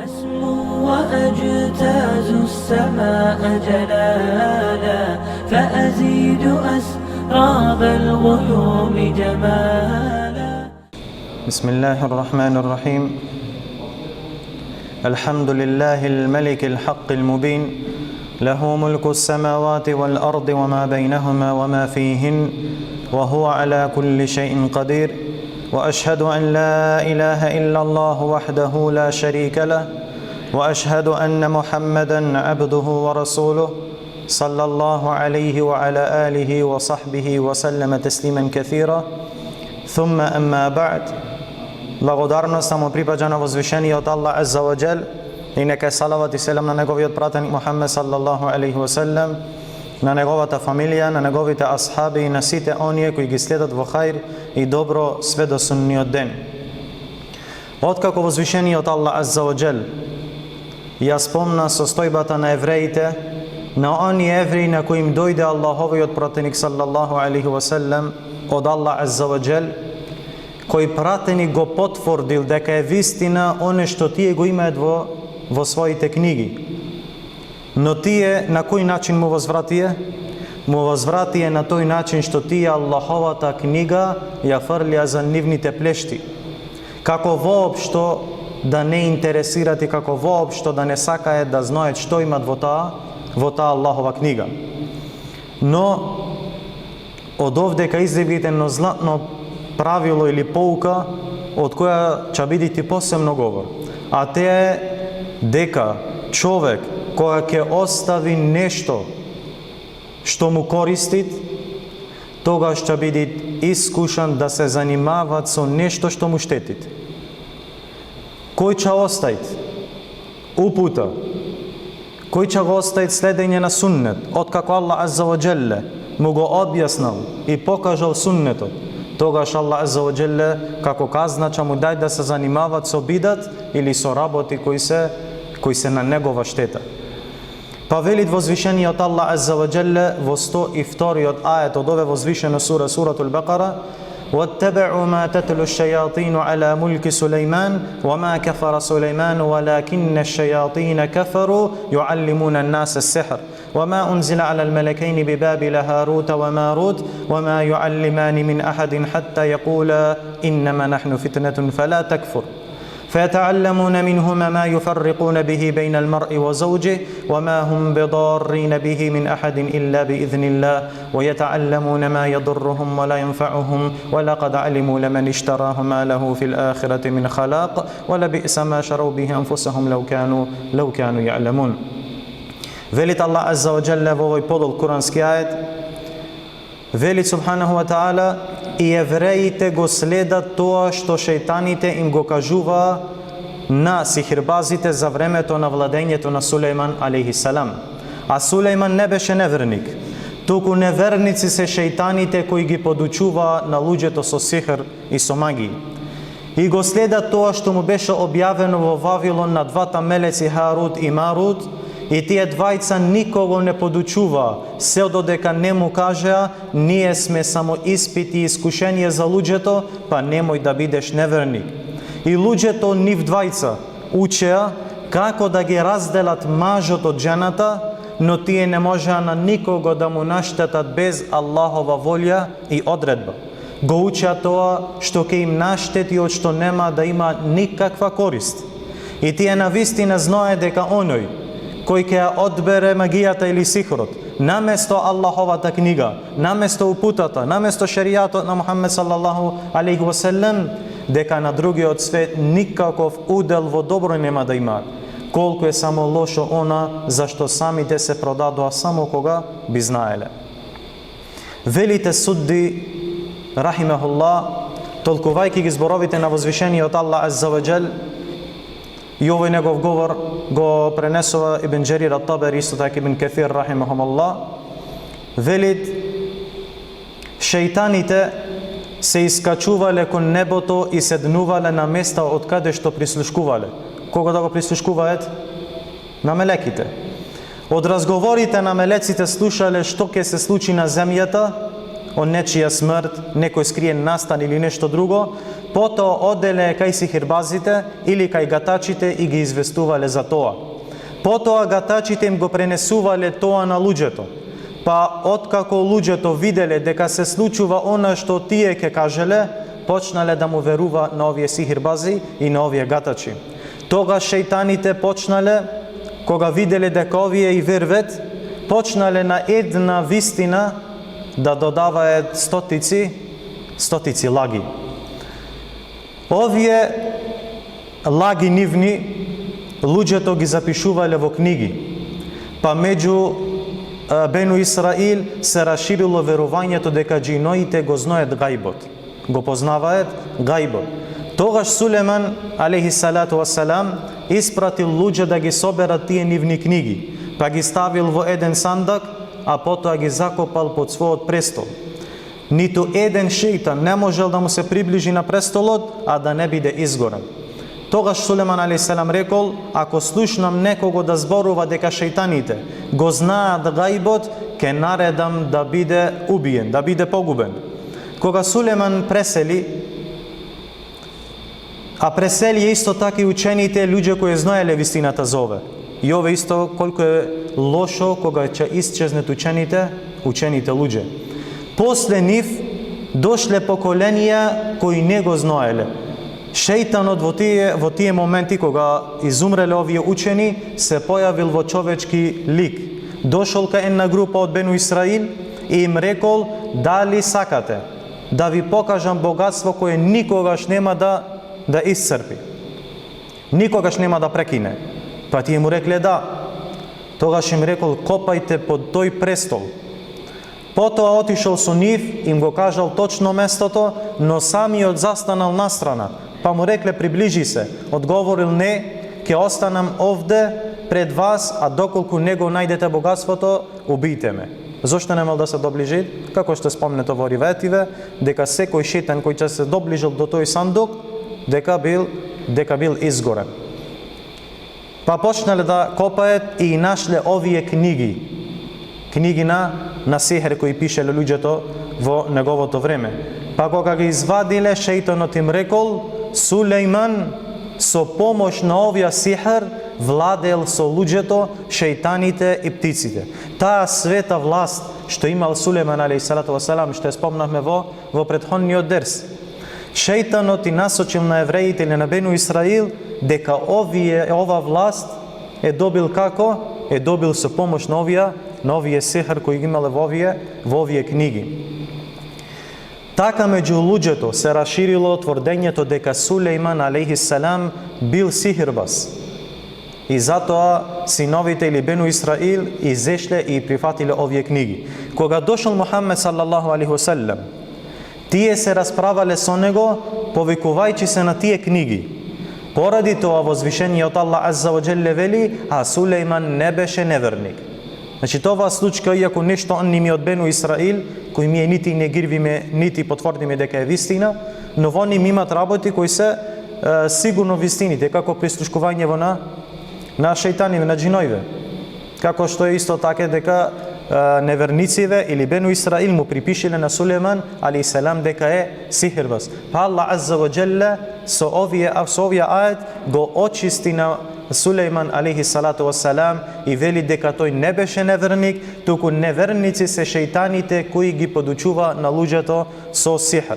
أسمو وأجتاز السماء جلالا فأزيد أسراب الغيوم جمالا. بسم الله الرحمن الرحيم. الحمد لله الملك الحق المبين، له ملك السماوات والأرض وما بينهما وما فيهن، وهو على كل شيء قدير. وأشهد أن لا إله إلا الله وحده لا شريك له، وأشهد أن محمدا عبده ورسوله صلى الله عليه وعلى آله وصحبه وسلم تسليما كثيرا. ثم أما بعد. Благодарноста му припаѓа на возвишениот Аллах Азза ва Џел и нека салават и селам на неговиот пратеник Мухаммед саллаллаху алейхи ва селем, на неговата фамилија, на неговите асхаби и на сите оние кои ги следат во хаир и добро све до сунниот ден. Откако возвишениот Аллах Азза ва Џел ја спомна состојбата на евреите, на оние евреи на кои им дојде Аллаховиот пратеник саллаллаху алейхи ва селем од Аллах Азза ва Џел, кој пратеник го потврдил дека е вистина оне што тие го имаат во своите книги. Но тие на кој начин му возвратие? Му возвратие на тој начин што тие Аллаховата книга ја фрлија за нивните плешти. Како воопшто да не интересират и како воопшто да не сакаат да знаат што имат во таа Аллахова книга. Но од овдека излеглите едно златно правило или поука од која ќе бидите посебно говор. А те е дека човек која ќе остави нешто што му користи, тогаш ќе биде искушан да се занимават со нешто што му штети. Кој ќе остави упута, кој ќе го остави следење на суннет, откако Аллах Азза ва Џелле му го објаснал и покажал суннетот, тогаш Аллах Азза ва Џелле како казна ќе му дај да се занимават со бидат или со работи кои се на негова штета. Па велит возвишениот Аллах Азза ва Џелле во 102-иот ајет од ове возвишена сура, суратул Бакара: وَاتَّبَعُوا مَا تَتْلُو الشَّيَاطِينُ عَلَى مُلْكِ سُلَيْمَانَ وَمَا كَفَرَ سُلَيْمَانُ وَلَكِنَّ الشَّيَاطِينَ كَفَرُوا يُعَلِّمُونَ النَّاسَ السِّحْرَ وَمَا أُنْزِلَ عَلَى الْمَلَكَيْنِ بِبَابِلَ هَارُوتَ وَمَارُوتَ وَمَا يُعَلِّمَانِ مِنْ أَحَدٍ حَتَّى يَقُولَا إِنَّمَا نَحْنُ فِتْنَةٌ فَلَا تَكْفُرْ فيتعلمون منهما ما يفرقون به بين المرء وزوجه وما هم بضارين به من أحد إلا بإذن الله ويتعلمون ما يضرهم ولا ينفعهم ولقد علموا لمن اشتراه ما له في الآخرة من خلاق ولبئس ما شروا به أنفسهم لو كانوا يعلمون. Велит Аллах Азза ва Џелле во овој подол курански ајет, велит субханаху ва таала, и евреите го следат тоа што шејтаните им го кажува на сихирбазите за времето на владењето на Сулејман алейхи салам. А Сулејман не беше неверник, туку неверници се шејтаните кои ги подучува на луѓето со сихир и со магии. И го следат тоа што му беше објавено во Вавилон на двата мелеци Харут и Марут, и тие двајца никого не подучува, се додека не му кажеа: ние сме само испит и искушение за луѓето, па немој да бидеш неверник. И луѓето нив двајца учеа како да ги разделат мажот од жената, но тие не можеа на никого да му наштетат без Аллахова волја и одредба. Го учеа тоа што ќе им наштети од што нема да има никаква корист. И тие навистина знае дека оној кој ќе ја одбере магијата или сихрот, наместо Аллаховата книга, наместо упутата, наместо шеријатот на Мухаммед саллаллаху алейхи ва селем, дека на другиот свет никаков удел во добро нема да има, колку е само лошо она зашто самите се продадоа само кога би знаеле. Велите судди рахимехуллах, толкувајќи ги зборовите на возвишениот Аллах Азза ва Џел, и овој негов говор го пренесува Ибн Џерир ат-Табари, исто така Ибн Каthир рахимахумуллах, велит: шејтаните се искачувале кон небото и седнувале на места од каде што прислушкувале. Кога да го прислушкуваат? На мелеките. Од разговорите на мелеците слушале што ќе се случи на земјата, од нечија смрт, некој скриен настан или нешто друго, потоа оделе кај сихирбазите или кај гатачите и ги известувале за тоа. Потоа гатачите им го пренесувале тоа на луѓето. Па откако луѓето виделе дека се случува она што тие ке кажеле, почнале да му верува на овие сихирбази и на овие гатачи. Тога шејтаните почнале, кога виделе дека овие и вервет, почнале на една вистина да додаваат стотици лаги. Овие лаги нивни луѓето ги запишувале во книги. Па меѓу Бену Исраил се расширило верувањето дека џиноите го знаат гајбот, го познаваат гајбот. Тогаш Сулейман алейхи салату вассалам испратил луѓе да ги соберат тие нивни книги, па ги ставил во еден сандак, а потоа ги закопал под својот престол. Ниту еден шејтан не можел да му се приближи на престолот, а да не биде изгорен. Тогаш Сулейман алейхиссалам рекол: ако слушнам некого да зборува дека шејтаните го знаат гајбот, ке наредам да биде убиен, да биде погубен. Кога Сулейман пресели, а пресели исто така и учените, луѓе кои знаеле вистината за ове. И ове исто колку е лошо кога ќе исчезнат учените луѓе. После нив дошле поколенија кои не го знаеле. Шејтанот во тие моменти кога изумреле овие учени се појавил во човечки лик. Дошол кај една група од Бену Исраил и им рекол: дали сакате да ви покажам богатство кое никогаш нема да исцрпи, никогаш нема да прекине? Па тие му рекле да. Тогаш им рекол: копајте под тој престол. Потоа отишол со нив, им го кажал точно местото, но самиот застанал настрана. Па му рекле: приближи се. Одговорил: не, ќе останам овде пред вас, а доколку не го најдете богатството, убијте ме. Зошто немал да се доближи? Како што спомнето во риветиве, дека секој шејтан кој ќе се доближил до тој сандук, дека бил изгорен. Па почнале да копаат и нашле овие книги на сихер кои пишеле луѓето во неговото време. Па кога ги извадиле, шејтанот им рекол: Сулейман со помош на овија сихер владел со луѓето, шејтаните и птиците. Таа света власт што имал Сулейман алейхиссалату вассалам, што спомнавме во претходниот дерс. Шејтанот и насочил на евреите или на Бену Исраил дека ова власт е добил како? Е добил со помош на овие сихер кои ги имале во овие книги. Така меѓу луѓето се расширило тврдењето дека Сулейман алейхиссалам бил сихирбаз. И затоа синовите или Бену Исраил изешле и прифатиле овие книги. Кога дошол Мухаммед саллаллаху алейхи васелем, тие се расправале со него, повикувајќи се на тие книги. Поради тоа возвишениот Аллах азза ва џелле вели: а Сулейман не беше неверник. Значи това случка, иако нешто онними од Бену Исраил, кои ние нити не гирвиме, нити потврдиме дека е вистина, но во нив имат работи кои се сигурно вистините, како прислушкување на шејтаните, на џиноиве. Како што е исто така дека невернициве или Бену Исраил му припишиле на Сулейман алейхиссалам дека е сихирбаз. Па Аллах азза ва џелле со овие ајет го очисти на Сулейман алейхиссалату вассалам и вели дека тој не беше неверник, туку неверници се шејтаните кои ги подучува на луѓето со сихр.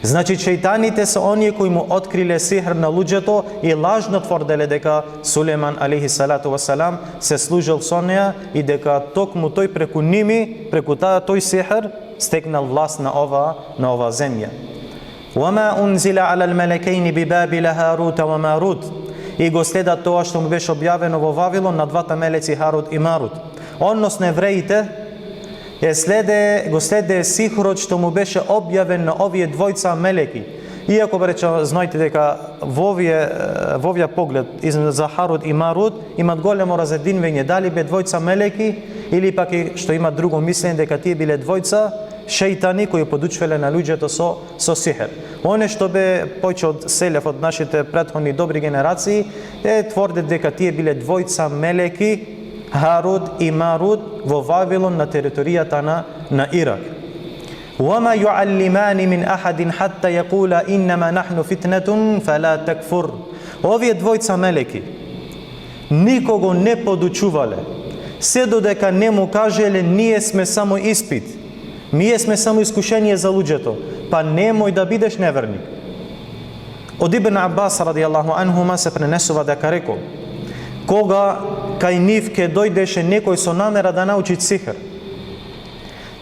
Значи шејтаните се оние кои му откриле сихр на луѓето и лажно тврделе дека Сулейман алейхиссалату вассалам се служил со неа и дека токму тој преку ними, преку тој сихр стекнал власт на ова земја. وَمَا أُنْزِلَ عَلَى الْمَلَكَيْنِ بِبَابِلَ هَارُوتَ وَمَارُوتَ. И го следа тоа што му беше објавено во Вавилон на двата мелеци Харут и Марут. Односно евреите го следе сихрот што му беше објавен на овие двојца мелеки. Иако знаете дека во овие поглед за Харут и Марут имат големо разединвење, дали бе двојца мелеки или пак што има друго мислење дека тие биле двојца шејтани кои подучвале на луѓето со сихер. Оне што бе поќе од селев од нашите претходни добри генерации тврдат дека тие биле двојца мелеки Харут и Марут во Вавилон на територијата на Ирак. وَمَا يُعَلِّمَانِ مِنْ أَحَدٍ حَتَّى يَقُولَ إِنَّمَا نَحْنُ فِتْنَةٌ فَلَا تَكْفُرْ. Овие двојца мелеки никого не подучувале, се додека не му кажеле ние сме само испит, ние сме само искушение за луѓето, па немој да бидеш неверник. Од Ибн Аббас радијаллаху анхума се пренесува дека рекол, кога кај нив ке дојдеше некој со намера да научи сихр,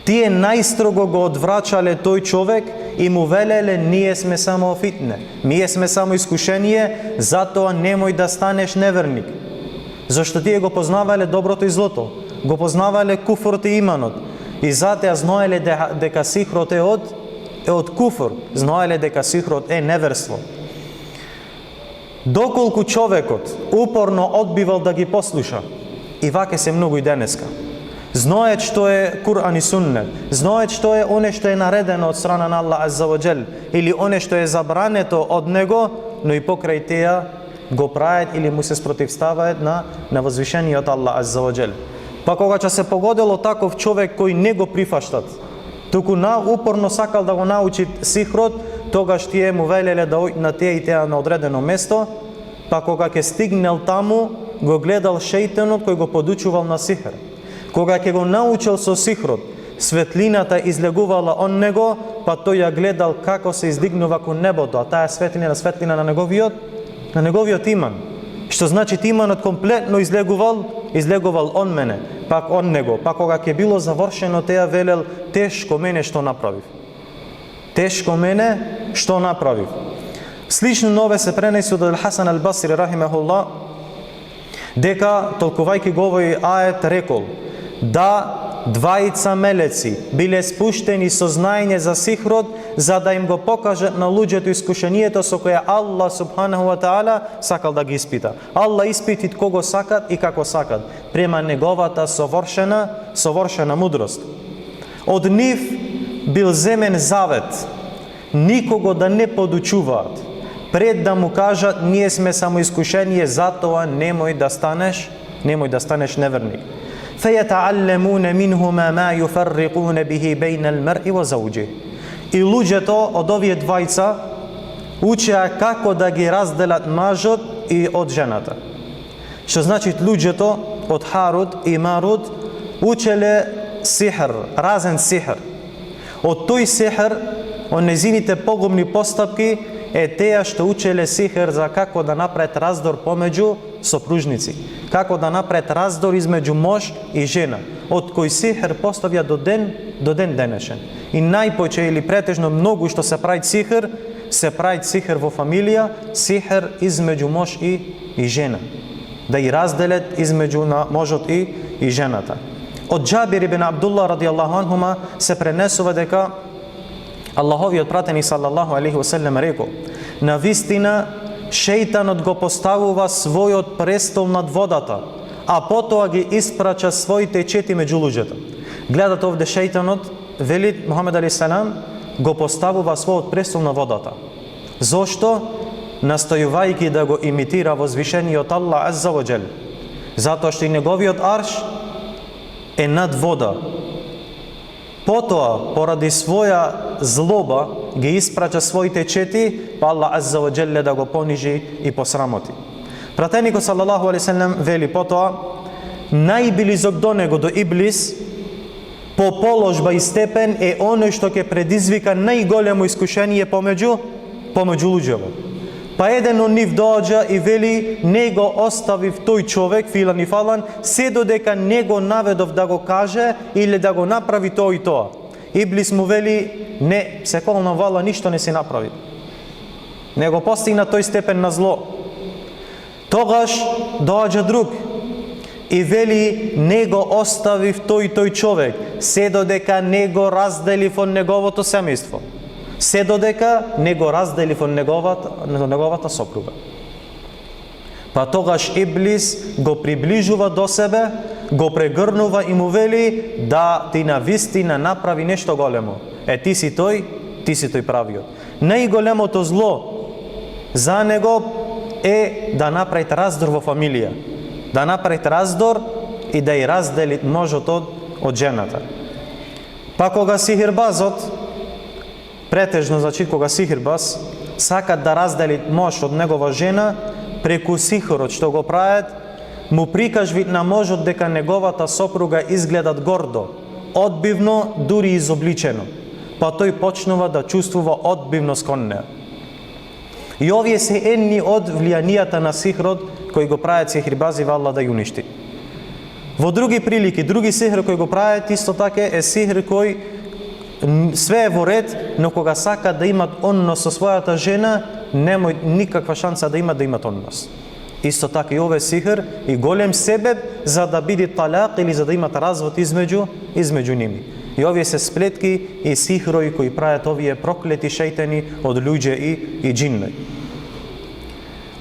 тие најстрого го одврачале тој човек и му велеле ние сме само фитне, ние сме само искушение, затоа немој да станеш неверник. Зашто тие го познавале доброто и злото, го познавале куфрот и иманот, и затоа знаеле дека сихрот е од куфр, знаеле дека сихрот е неверство. Доколку човекот упорно одбивал да ги послуша, и ваке се многу и денеска, знаат што е Кур'ан и Суннет, знаат што е оне што е наредено од страна на Аллах Азза ва Джел, или оне што е забрането од него, но и покрај теа го прават или му се спротивставаат на возвишениот Аллах Азза ва Джел. Па кога ќе се погодело таков човек кој не го прифаштат, туку упорно сакал да го научи сихрот, тогаш тие му велеле да оѓ на теа и теа на одредено место, па кога ќе стигнал таму, го гледал шејтанот кој го подучувал на сихр. Кога ќе го научил со сихрот, светлината излегувала он него, па тој ја гледал како се издигнува кон небото, а таа светлина на неговиот иман. Што значи иманот комплетно излегувал он мене, пак он него. Па кога ќе било завршено, теа велел, тешко мене што направив. Тешко мене што направив. Слично нове се пренесува од Хасан ал-Басри рахимехуллах, дека толкувајќи го овој ает рекол, да двајца мелеци биле спуштени со знаење за сихрот, за да им го покажат на луѓето искушението со кое Аллах субханаху ва таала сакал да ги испита. Аллах испити кого сакат и како сакат, према неговата совршена мудрост. Од нив бил земен завет, никого да не подучуваат, пред да му кажат ние сме само искушение, затоа немој да станеш неверник. فَيَتَعَلَّمُونَ مِنْهُمَا مَا يُفَرِّقُونَ بِهِ بَيْنَ الْمَرْءِ وَزَوْجِهِ. И луѓето од овие двајца учеа како да ги разделат мажот и од жената. Што значи луѓето од Харут и Марут учеле сихр, разен сихр. Од тој сихр, од незините погубни постапки е теа што учеле сихр за како да направат раздор помеѓу сопружници, како да направат раздор измеѓу муж и жена, од кој сихр поставја до ден денешен. И најпоќе или претежно многу што се прави сихр во фамилија, сихр измеѓу муж и жена, да и разделат измеѓу на мужот и жената. Од Џабир ибн Абдулла радијаллаху анхума се пренесува дека Аллаховиот пратеник салаллаху алейхи ва селем рекол: на вистина шејтанот го поставува својот престол над водата, а потоа ги испрача своите чети меѓу луѓето. Гледате овде шејтанот, вели Мухамед алейхиссалам, го поставува својот престол на водата. Зошто? Настојувајќи да го имитира возвишениот Аллах Азза ва Джел. Затоа што и неговиот арш е над вода. Потоа, поради своја злоба, ги испрача своите чети, па Аллах Азза ва Джелле да го понижи и посрамоти. Пратеникот салаллаху алейхи селем вели потоа, најблизок до него, до Иблис, по положба и степен е оној што ќе предизвика најголемо искушение помеѓу луѓето. Па еден од нив доаѓа и вели, не го оставив тој човек, филан и фалан, се додека не го наведов да го каже или да го направи тоа и тоа. Иблис му вели, не, секолна вала ништо не си направи. Не го постигна тој степен на зло. Тогаш доаѓа друг и вели, не го оставив тој човек, се додека не го разделив од неговото семејство. Се додека не го разделив од неговата сопруга. Па тогаш Иблис го приближува до себе, го прегрнува и му вели, да ти на вистина направи нешто големо. Ти си тој правиот. Најголемото зло за него е да направи раздор во фамилија. Да направи раздор и да ја раздели мажот од жената. Па кога сихирбазот претежно, значи, кога сихирбаз сакат да раздели мож од негова жена, преку сихорот што го прават, му прикажвит на можот дека неговата сопруга изгледат гордо, одбивно, дури изобличено, па тој почнува да чувствува одбивност кон неа. И овие се едни од влијанијата на сихрот кои го прават сихирбази во Аллах да ја уништи. Во други прилики, други сихр кои го прават исто така е сихр кој све е во ред, но кога сакат да имат однос со својата жена, немој никаква шанса да имат однос. Исто така и овој сихр и голем себеб за да биде талак или за да имат развод измеѓу ними. И овие се сплетки и сихрои кои прават овие проклети шејтани од луѓе и џинни.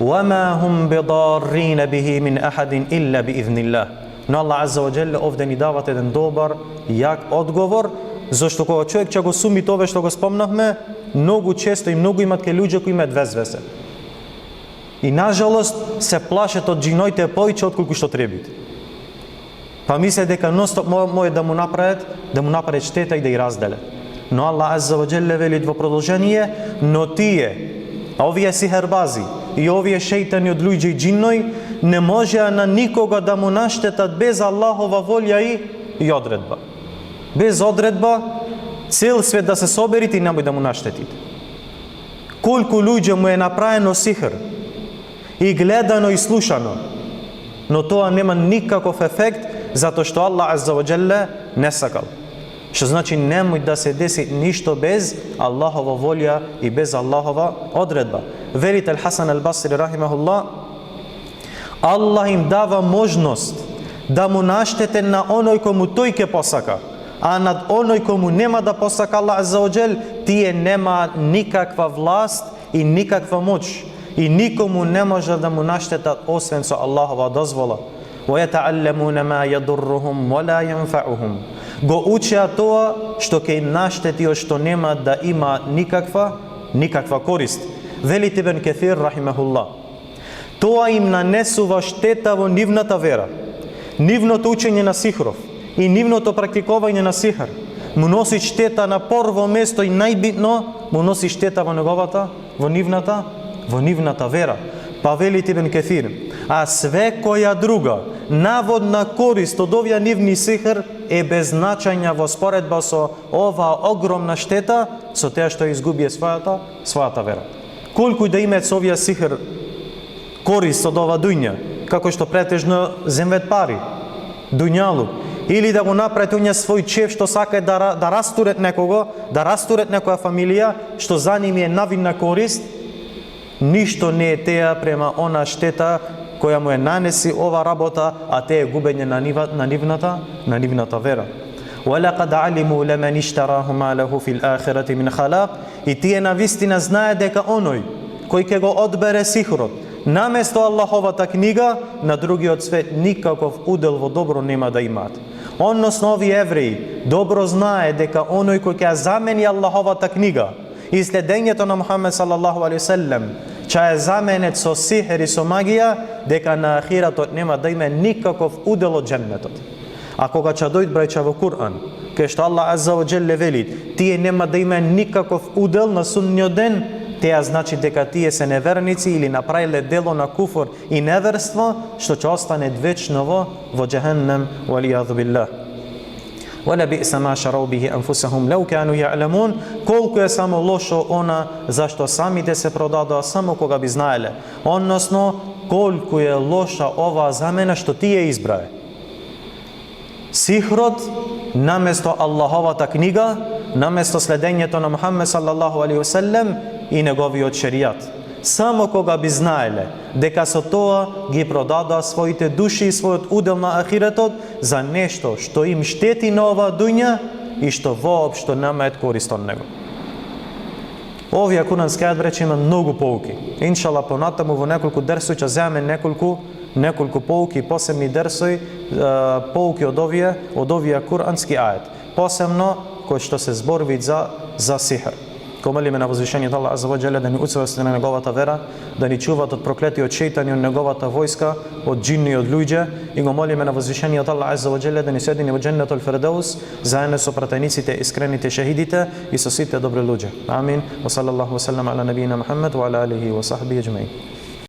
وَمَا هُمْ بِضَارِّينَ بِهِ مِنْ أَحَدٍ إِلَّا بِإِذْنِ اللَّهِ. Но Аллах Азза ва Џелле овде ни дават еден добар, јак одговор, зашто кога човек ќе го суми тоа што го спомнавме, многу често и многу имат ке луѓе кои имаат везвесе. И нажалост се плашат од џиноите повеќе отколку што требите. Па мисле дека ностоп може да му направат штета и да ја разделе. Но Аллах Азза ва Џелле вели во продолжение, но тие, овие сихербази и овие шејтани од луѓе и џиннои не можеа на никога да му наштетат без Аллахова волја и одредба. Без одредба, цел свет да се соберите и немој да му наштетите. Колку луѓе му е направено сихр и гледано и слушано, но тоа нема никаков ефект затоа што Аллах Азза ва Џелле не сакал. Што значи немој да се деси ништо без Аллахова волја и без Аллахова одредба. Велител Хасан ал-Басри рахимахуллах, Аллах им дава можност да му наштете на оној кому тој ќе посака, а над оној кому нема да посака Аллах Азза ва Џел, тие нема никаква власт и никаква моќ. И никому не може да му наштетат освен со Аллахова дозвола. وَيَتَعَلَّمُونَ مَا يَضُرُّهُمْ وَلَا يَنْفَعُهُمْ. Го учеа тоа што ќе им наштети, што нема да има никаква корист. Вели Ибн Каthир рахимахуллах, тоа им нанесува штета во нивната вера. Нивното учење на сихров и нивното практикување на сихр му носи штета на прво место и најбитно му носи штета во нивната вера. Па вели Ибн Каthир, а све која друга наводна корист од овие нивни сихр е беззначајна во споредба со ова огромна штета со теа што изгубија својата вера. Колку да имаат со овие сихр корист од ова дуња, како што претежно земвет пари, дуњалук, или да го направат оние свој чеф што сакаат да растурат некого, да растурат некоја фамилија, што за ними е навидна корист, ништо не е теа према она штета која му е нанеси ова работа, а те е губење на нивната вера. وَلَقَدْ عَلِمُوا لَمَنِ اشْتَرَاهُ مَا لَهُ فِي الْآخِرَةِ مِنْ خَلَاقٍ. И тие навистина знае дека оној кој ќе го одбере сихрот наместо Аллаховата книга, на другиот свет никаков удел во добро нема да имаат. Односно овие евреи добро знае дека оној кој ќе замени Аллаховата книга и следењето на Мухамед салаллаху алейхи ве селем, че е заменет со сихер и со магија, дека на ахиратот нема да има никаков удел од џеннетот. А кога ќе дојде браќа во Кур'ан, кај што Аллах Азза ва Џелле вели, тие нема да има никаков удел на судниот ден, теа значи дека тие се неверници или направиле дело на куфр и неверство, што ќе остане вечно во џехеннем, валијаду биллах. وَلَبِئْسَ مَا شَرَوْا بِهِ أَنفُسَهُمْ لَوْ كَانُوا يَعْلَمُونَ. Колку е само лошо она зашто самите се продадоа само кога би знаеле. Односно, колку е лоша оваа замена што тие избрае. Сихрот наместо Аллаховата книга, наместо следењето на Мухамед салаллаху алейхи ве селем и неговиот шеријат. Само кога би знаеле дека со тоа ги продадоа своите души и својот удел на ахиретот за нешто што им штети на оваа дуња и што воопшто немаат корист од него. Овие курански ајати има многу поуки. Иншалла понатаму во неколку дерсови ќе земеме неколку поуки, посебни дерсови, поуки од овие курански ајати, посебно кои што се зборуваат за сихр. Го молиме на возвишениот Аллах азza wa jalla да ни уцврсти на неговата вера, да ни чува од проклетиот шејтан и од неговата војска, од џинни и од луѓе, и го молиме на возвишениот Аллах азza wa jalla да ни седини во џеннетул фирдаус заедно со пратениците, искрените шехидите и со сите добри луѓе. Амин. Wa sallallahu wa sallam ala nabiyina Muhammad wa ala alihi wa sahbihi ajma'in.